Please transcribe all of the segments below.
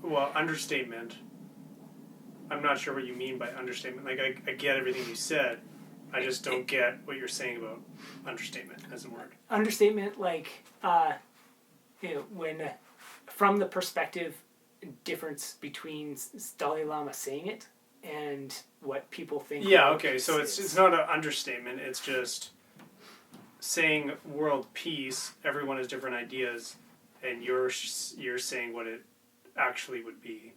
well, understatement. I'm not sure what you mean by understatement. Like, I get everything you said. I just don't get what you're saying about understatement as a word. Understatement, like, when, from the perspective difference between Dalai Lama saying it and what people think. Yeah, okay, so it's not an understatement. It's just saying world peace. Everyone has different ideas, and you're saying what it actually would be.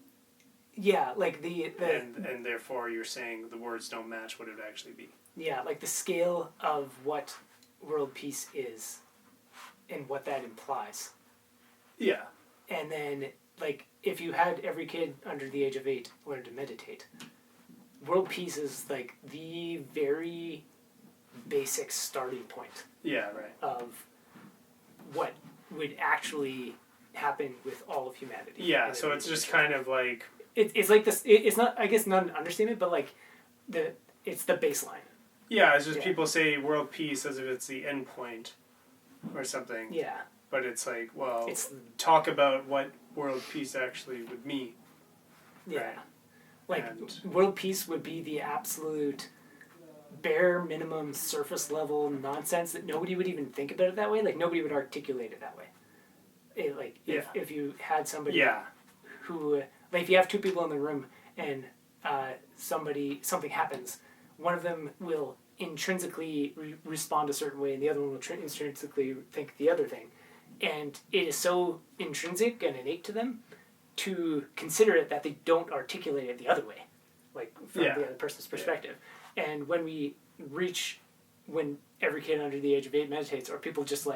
Yeah, like and therefore you're saying the words don't match what it would actually be. Yeah, like the scale of what world peace is and what that implies. Yeah. And then, like, if you had every kid under the age of 8 learn to meditate, world peace is like the very basic starting point. Yeah, right. Of what would actually happen with all of humanity. Yeah, so it's just kind of like... It's like this, it's not, I guess, not an understatement, but like, it's the baseline. Yeah, it's just people say world peace as if it's the end point or something. Yeah. But it's like, well, talk about what world peace actually would mean. Yeah. Right? Like, world peace would be the absolute bare minimum surface level nonsense that nobody would even think about it that way. Like, nobody would articulate it that way. If you had somebody who, like, if you have two people in the room and something happens, one of them will intrinsically respond a certain way and the other one will intrinsically think the other thing. And it is so intrinsic and innate to them to consider it that they don't articulate it the other way, like from the other person's perspective. And when every kid under the age of 8 meditates, or people just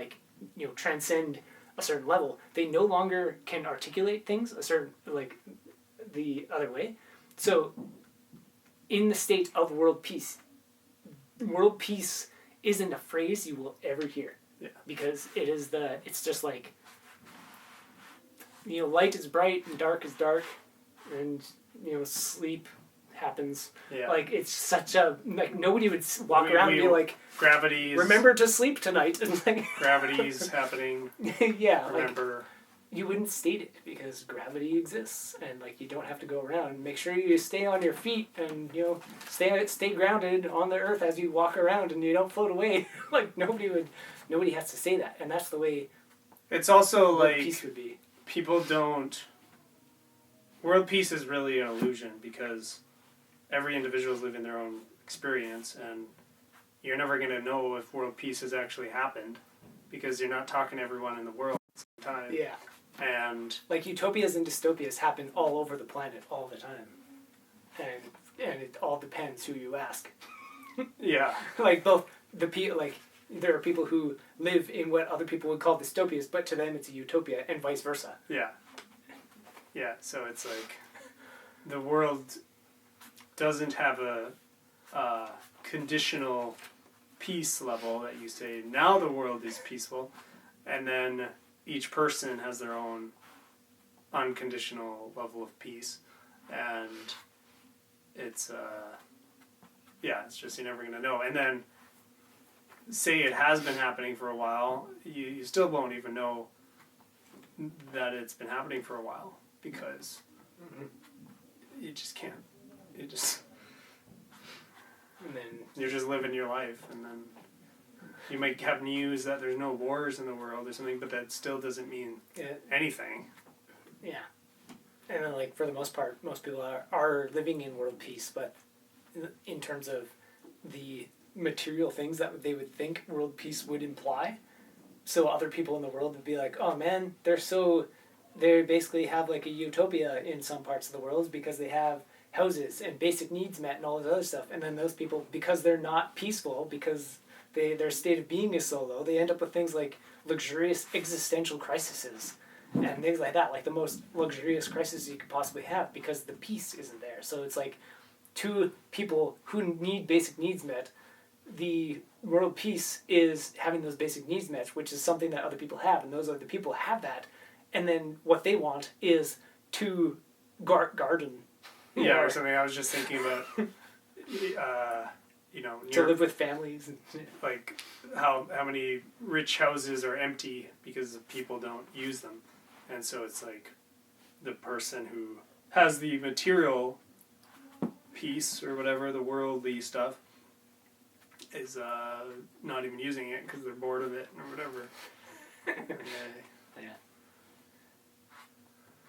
transcend a certain level, they no longer can articulate things the other way. So in the state of world peace isn't a phrase you will ever hear. Yeah. Because it's just like, light is bright and dark is dark, and, sleep happens. Yeah. Like, it's such a, like, nobody would walk around and be like, gravity's... remember to sleep tonight. Gravity's happening. Yeah. Remember... you wouldn't state it because gravity exists, and you don't have to go around. Make sure you stay on your feet and stay grounded on the earth as you walk around, and you don't float away. Nobody has to say that, and that's the way. It's also world peace would be. People don't. World peace is really an illusion because every individual is living their own experience, and you're never going to know if world peace has actually happened because you're not talking to everyone in the world at the same time. Yeah. And utopias and dystopias happen all over the planet all the time, and it all depends who you ask. Yeah. Both the people, there are people who live in what other people would call dystopias, but to them it's a utopia, and vice versa. Yeah. Yeah. So it's like the world doesn't have a conditional peace level that you say now the world is peaceful, and then each person has their own unconditional level of peace, and it's it's just you're never gonna know. And then say it has been happening for a while, you still won't even know that it's been happening for a while because you just can't. And then you're just living your life, and then you might have news that there's no wars in the world or something, but that still doesn't mean anything. Yeah. And then, for the most part, most people are living in world peace, but in terms of the material things that they would think world peace would imply, so other people in the world would be like, oh man, they basically have a utopia in some parts of the world because they have houses and basic needs met and all this other stuff. And then those people, because they're not peaceful, because their state of being is so low, they end up with things like luxurious existential crises and things like that, the most luxurious crisis you could possibly have because the peace isn't there. So it's two people who need basic needs met, the world peace is having those basic needs met, which is something that other people have, and those other people have that, and then what they want is to garden. Yeah, or something. I was just thinking about, to live with families. How many rich houses are empty because people don't use them. And so it's the person who has the material piece or whatever, the worldly stuff, is not even using it because they're bored of it or whatever. And